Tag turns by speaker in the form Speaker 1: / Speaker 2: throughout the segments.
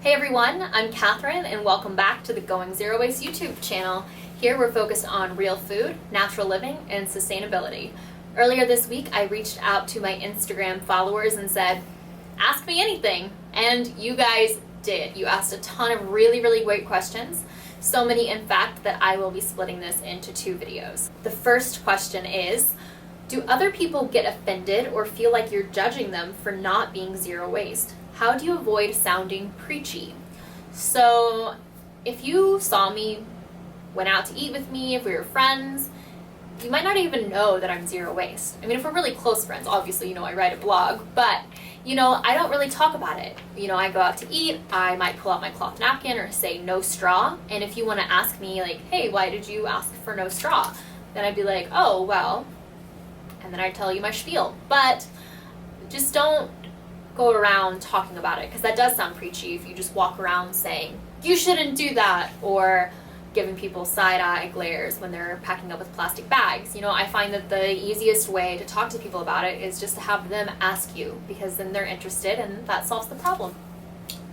Speaker 1: Hey everyone, I'm Catherine and welcome back to the Going Zero Waste YouTube channel. Here we're focused on real food, natural living, and sustainability. Earlier this week I reached out to my Instagram followers and said, ask me anything, and you guys did. You asked a ton of really great questions. So many in fact that I will be splitting this into 2 videos. The first question is, do other people get offended or feel like you're judging them for not being zero waste? How do you avoid sounding preachy? So if you saw me, went out to eat with me, if we were friends, you might not even know that I'm zero waste. I mean, if we're really close friends, obviously, I write a blog, but, I don't really talk about it. I go out to eat, I might pull out my cloth napkin or say no straw, and if you want to ask me like, hey, why did you ask for no straw? Then I'd be like, oh, well, and then I'd tell you my spiel. But just don't go around talking about it, because that does sound preachy if you just walk around saying you shouldn't do that, or giving people side-eye glares when they're packing up with plastic bags. I find that the easiest way to talk to people about it is just to have them ask you, because then they're interested and that solves the problem.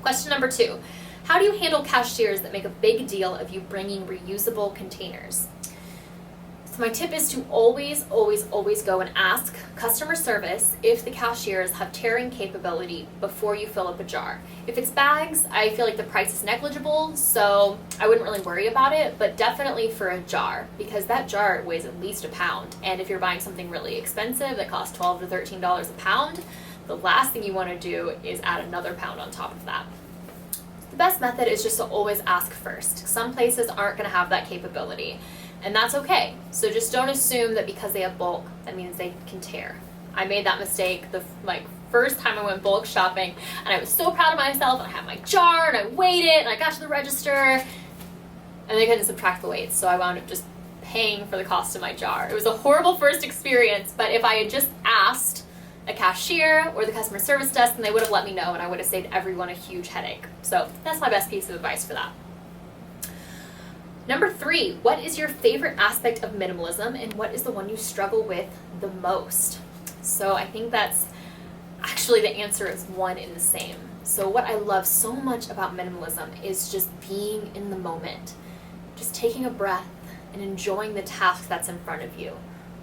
Speaker 1: Question number 2, how do you handle cashiers that make a big deal of you bringing reusable containers? So my tip is to always go and ask customer service if the cashiers have tearing capability before you fill up a jar. If it's bags, I feel like the price is negligible, so I wouldn't really worry about it, but definitely for a jar, because that jar weighs at least a pound, and if you're buying something really expensive that costs $12 to $13 a pound, the last thing you want to do is add another pound on top of that. The best method is just to always ask first. Some places aren't going to have that capability, and that's okay. So just don't assume that because they have bulk, that means they can tear. I made that mistake the first time I went bulk shopping, and I was so proud of myself, and I had my jar, and I weighed it, and I got to the register, and they couldn't subtract the weights, so I wound up just paying for the cost of my jar. It was a horrible first experience, but if I had just asked a cashier or the customer service desk, then they would have let me know, and I would have saved everyone a huge headache. So that's my best piece of advice for that. Number 3, what is your favorite aspect of minimalism, and what is the one you struggle with the most? So I think that's actually, the answer is one and the same. So what I love so much about minimalism is just being in the moment, just taking a breath and enjoying the task that's in front of you,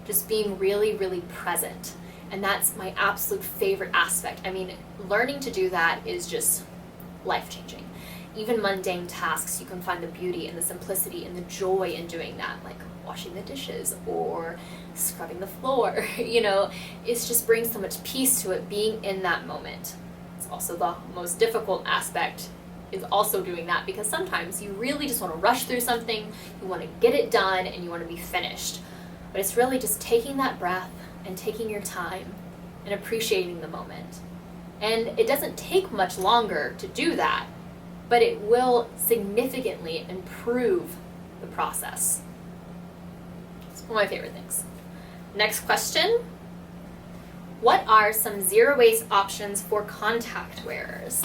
Speaker 1: just being really present. And that's my absolute favorite aspect. I mean, learning to do that is just life-changing. Even mundane tasks, you can find the beauty and the simplicity and the joy in doing that, like washing the dishes or scrubbing the floor. It just brings so much peace to it, being in that moment. It's also the most difficult aspect, is also doing that, because sometimes you really just want to rush through something, you want to get it done, and you want to be finished. But it's really just taking that breath and taking your time and appreciating the moment. And it doesn't take much longer to do that, but it will significantly improve the process. It's one of my favorite things. Next question. What are some zero waste options for contact wearers?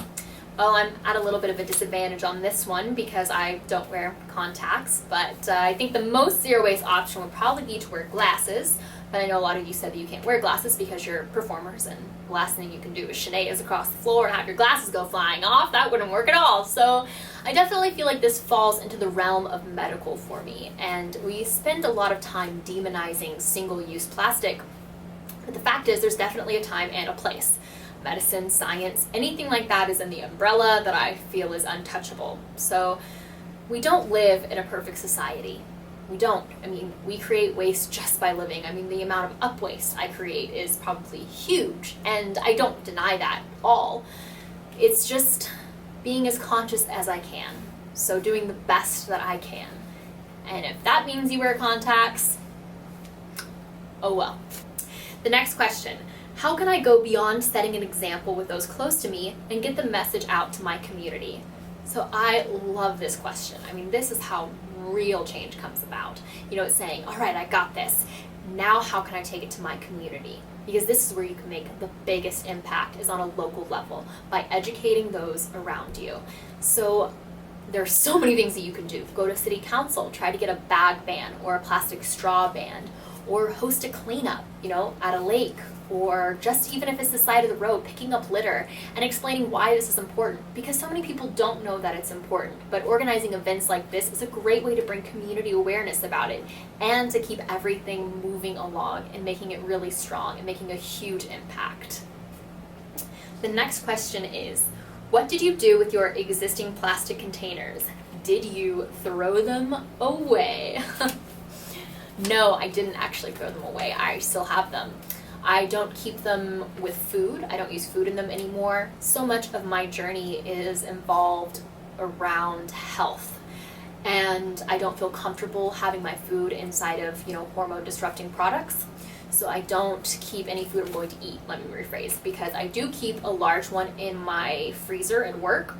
Speaker 1: Well, I'm at a little bit of a disadvantage on this one because I don't wear contacts, but I think the most zero waste option would probably be to wear glasses. But I know a lot of you said that you can't wear glasses because you're performers, and the last thing you can do is shenanigans across the floor and have your glasses go flying off. That wouldn't work at all. So I definitely feel like this falls into the realm of medical for me, and we spend a lot of time demonizing single-use plastic, but the fact is there's definitely a time and a place. Medicine, science, anything like that is in the umbrella that I feel is untouchable. So we don't live in a perfect society. We don't. I mean, we create waste just by living. I mean, the amount of up-waste I create is probably huge, and I don't deny that at all. It's just being as conscious as I can. So doing the best that I can. And if that means you wear contacts, oh well. The next question. How can I go beyond setting an example with those close to me and get the message out to my community? So I love this question. I mean, this is how real change comes about. It's saying, all right, I got this. Now how can I take it to my community? Because this is where you can make the biggest impact, is on a local level, by educating those around you. So there's so many things that you can do. Go to city council, try to get a bag ban or a plastic straw ban, or host a cleanup, at a lake or just even if it's the side of the road, picking up litter and explaining why this is important, because so many people don't know that it's important. But organizing events like this is a great way to bring community awareness about it and to keep everything moving along and making it really strong and making a huge impact. The next question is, what did you do with your existing plastic containers? Did you throw them away? No, I didn't actually throw them away. I still have them. I don't keep them with food. I don't use food in them anymore. So much of my journey is involved around health. And I don't feel comfortable having my food inside of, hormone disrupting products. So I don't keep any food I'm going to eat, let me rephrase, because I do keep a large one in my freezer at work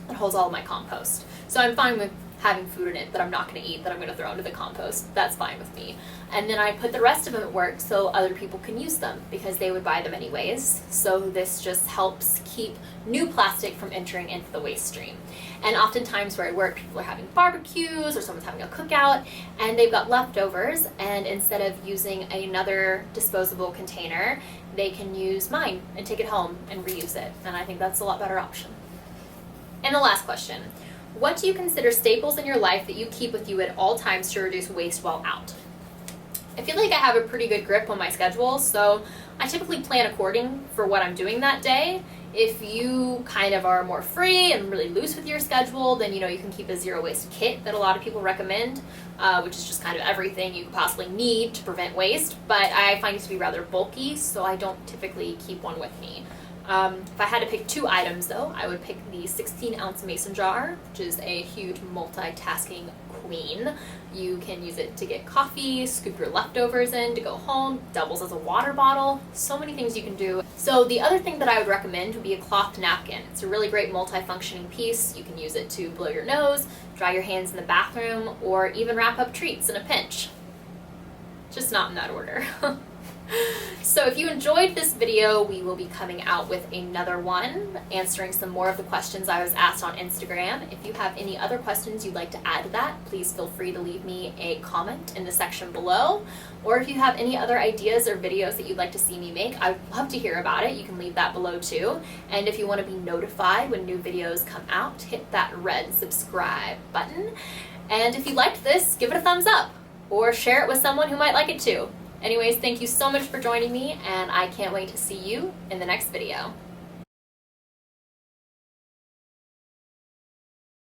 Speaker 1: that holds all of my compost. So I'm fine with having food in it that I'm not going to eat, that I'm going to throw into the compost. That's fine with me. And then I put the rest of them at work so other people can use them because they would buy them anyways. So this just helps keep new plastic from entering into the waste stream. And oftentimes where I work, people are having barbecues or someone's having a cookout and they've got leftovers, and instead of using another disposable container, they can use mine and take it home and reuse it. And I think that's a lot better option. And the last question. What do you consider staples in your life that you keep with you at all times to reduce waste while out? I feel like I have a pretty good grip on my schedule, so I typically plan according for what I'm doing that day. If you kind of are more free and really loose with your schedule, then you can keep a zero waste kit that a lot of people recommend, which is just kind of everything you could possibly need to prevent waste, but I find it to be rather bulky, so I don't typically keep one with me. If I had to pick 2 items though, I would pick the 16-ounce mason jar, which is a huge multitasking queen. You can use it to get coffee, scoop your leftovers in to go home, doubles as a water bottle, so many things you can do. So the other thing that I would recommend would be a cloth napkin. It's a really great multi-functioning piece. You can use it to blow your nose, dry your hands in the bathroom, or even wrap up treats in a pinch. Just not in that order. So if you enjoyed this video, we will be coming out with another one, answering some more of the questions I was asked on Instagram. If you have any other questions you'd like to add to that, please feel free to leave me a comment in the section below. Or if you have any other ideas or videos that you'd like to see me make, I'd love to hear about it. You can leave that below too. And if you want to be notified when new videos come out, hit that red subscribe button. And if you liked this, give it a thumbs up or share it with someone who might like it too. Anyways, thank you so much for joining me, and I can't wait to see you in the next video.